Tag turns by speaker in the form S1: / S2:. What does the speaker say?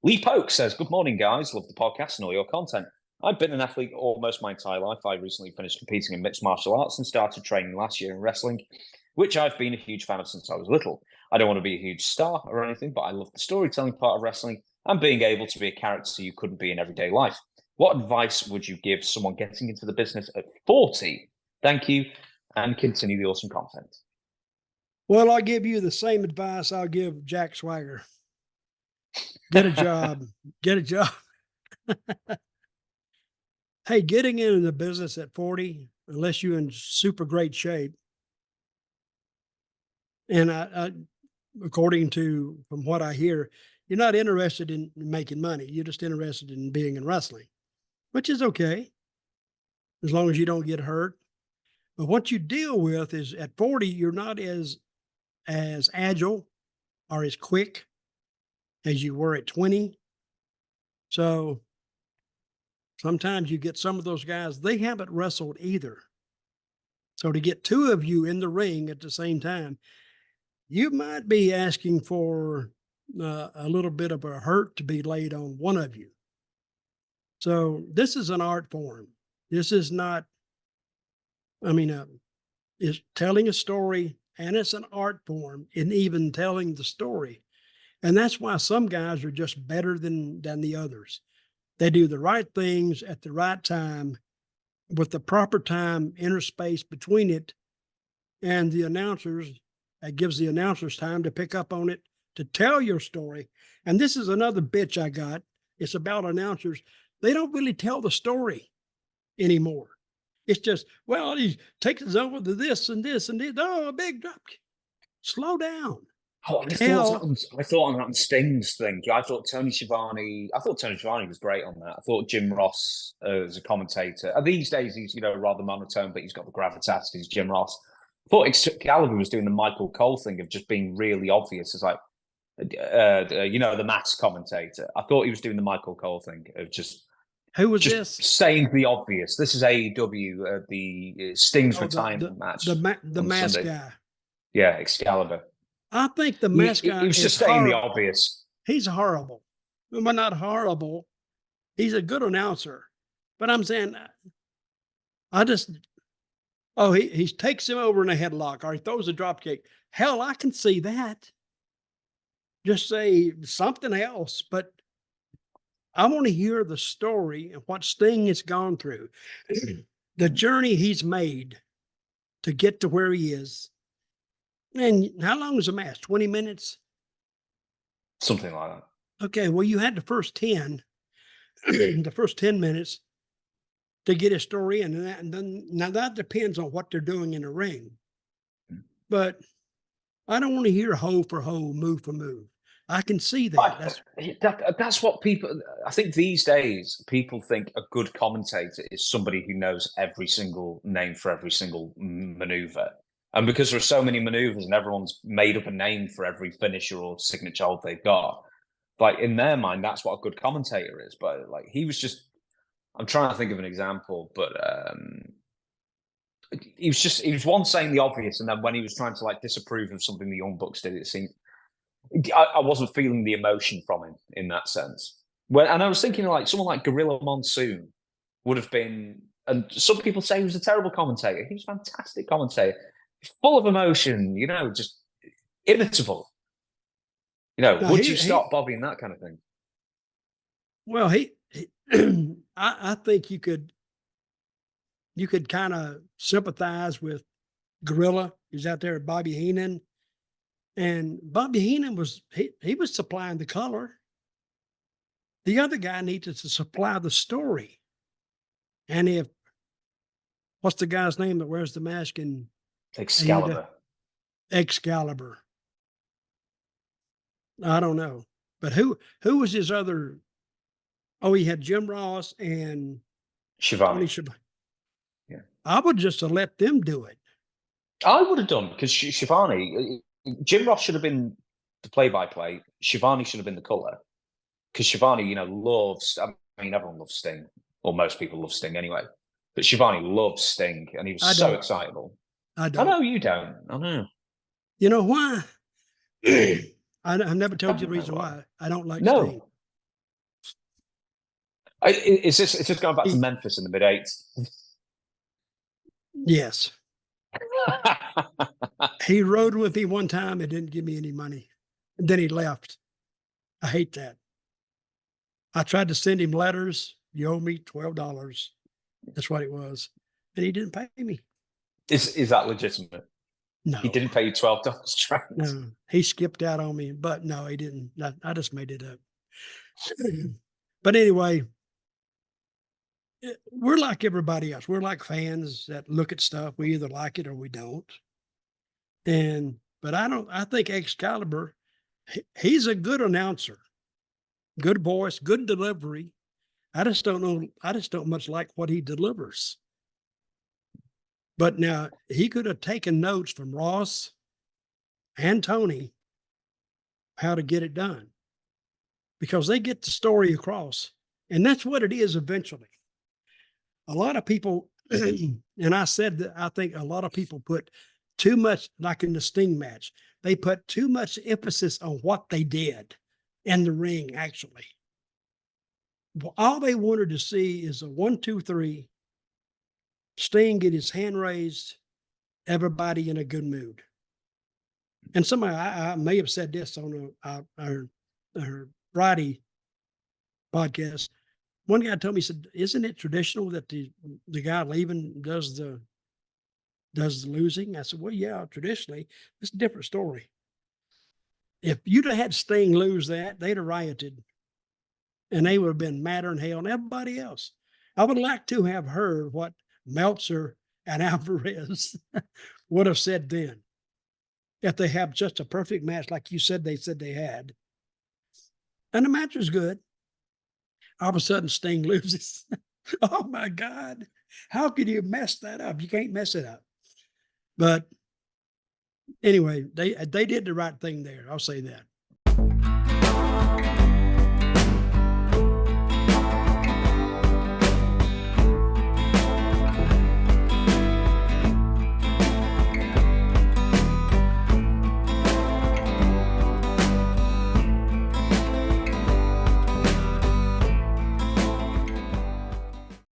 S1: Lee Polk says, "Good morning, guys. Love the podcast and all your content. I've been an athlete almost my entire life. I recently finished competing in mixed martial arts and started training last year in wrestling, which I've been a huge fan of since I was little. I don't want to be a huge star or anything, but I love the storytelling part of wrestling and being able to be a character you couldn't be in everyday life. What advice would you give someone getting into the business at 40? Thank you, and continue the awesome content."
S2: Well, I'll give you the same advice I'll give Jack Swagger. Get a job. Get a job. Hey, getting into the business at 40, unless you're in super great shape, and according to from what I hear, you're not interested in making money. You're just interested in being in wrestling, which is okay as long as you don't get hurt. But what you deal with is at 40, you're not as agile or as quick as you were at 20. So sometimes you get some of those guys, they haven't wrestled either. So to get two of you in the ring at the same time, you might be asking for a little bit of a hurt to be laid on one of you. So this is an art form. This is not, it's telling a story, and it's an art form in even telling the story. And that's why some guys are just better than the others. They do the right things at the right time with the proper time, interspace between it, and the announcers, that gives the announcers time to pick up on it, to tell your story. And this is another bitch I got. It's about announcers. They don't really tell the story anymore. It's just, well, he takes us over to this and this and this. Oh, a big drop. Slow down.
S1: Oh, I thought on that Sting's thing. I thought Tony Schiavone was great on that. I thought Jim Ross as a commentator. These days he's rather monotone, but he's got the gravitas. He's Jim Ross. I thought Excalibur was doing the Michael Cole thing of just being really obvious. It's like, the mass commentator. I thought he was doing the Michael Cole thing of just.
S2: Who was
S1: just
S2: this?
S1: Saying the obvious. This is AEW, the Sting's retirement match.
S2: The mask guy.
S1: Yeah, Excalibur.
S2: I think the mask guy.
S1: He was just saying the obvious.
S2: He's horrible. Well, not horrible. He's a good announcer. But I'm saying, he takes him over in a headlock, or he throws a drop kick. Hell, I can see that. Just say something else, but I want to hear the story and what Sting has gone through, the journey he's made to get to where he is. And how long is the match? 20 minutes?
S1: Something like that.
S2: Okay, well, you had the first 10, the first 10 minutes to get a story in. And then now that depends on what they're doing in the ring. But I don't want to hear hoe for hoe, move for move. I can see that.
S1: That's what people. I think these days people think a good commentator is somebody who knows every single name for every single maneuver, and because there are so many maneuvers and everyone's made up a name for every finisher or signature hold they've got, like in their mind, that's what a good commentator is. But like he was just. I'm trying to think of an example, but he was one saying the obvious, and then when he was trying to like disapprove of something the Young Bucks did, it seemed. I wasn't feeling the emotion from him in that sense. And I was thinking like someone like Gorilla Monsoon would have been, and some people say he was a terrible commentator. He was a fantastic commentator, full of emotion, just imitable. Would you stop Bobby and that kind of thing?
S2: Well, I think you could kind of sympathize with Gorilla. He's out there at Bobby Heenan. And Bobby Heenan was supplying the color. The other guy needed to supply the story. And what's the guy's name that wears the mask in
S1: Excalibur?
S2: Excalibur. I don't know. But who was his other? Oh, he had Jim Ross and
S1: Schiavone.
S2: Yeah. I would just have let them do it.
S1: I would have done, because Schiavone. Jim Ross should have been the play-by-play. Schiavone should have been the color, because Schiavone, loves. I mean, everyone loves Sting, or most people love Sting anyway. But Schiavone loves Sting, and he was so excitable.
S2: I don't.
S1: I know you don't. I know.
S2: You know why? I've never told you the reason why I don't like Sting.
S1: Is this going back to Memphis in the mid-80s?
S2: Yes. He rode with me one time and didn't give me any money. And then he left. I hate that. I tried to send him letters. You owe me $12. That's what it was. And he didn't pay me.
S1: Is that legitimate?
S2: No.
S1: He didn't pay you $12 straight?
S2: No. He skipped out on me, but no, he didn't. I just made it up. But anyway, we're like everybody else. We're like fans that look at stuff. We either like it or we don't. But I think Excalibur, he's a good announcer, good voice, good delivery. I just don't much like what he delivers. But now he could have taken notes from Ross and Tony how to get it done, because they get the story across. And that's what it is eventually. A lot of people, and I said that I think a lot of people put too much, like in the Sting match, they put too much emphasis on what they did in the ring, actually. All they wanted to see is a 1, 2, 3, Sting get his hand raised, everybody in a good mood. And somebody, I may have said this on our Friday podcast. One guy told me, he said, "Isn't it traditional that the guy leaving does the losing?" I said, "Well, yeah, traditionally, it's a different story. If you'd have had Sting lose that, they'd have rioted, and they would have been madder than hell than everybody else." I would like to have heard what Meltzer and Alvarez would have said then, if they have just a perfect match like you said they had. And the match was good. All of a sudden, Sting loses. Oh my God. How could you mess that up? You can't mess it up. But anyway, they did the right thing there. I'll say that.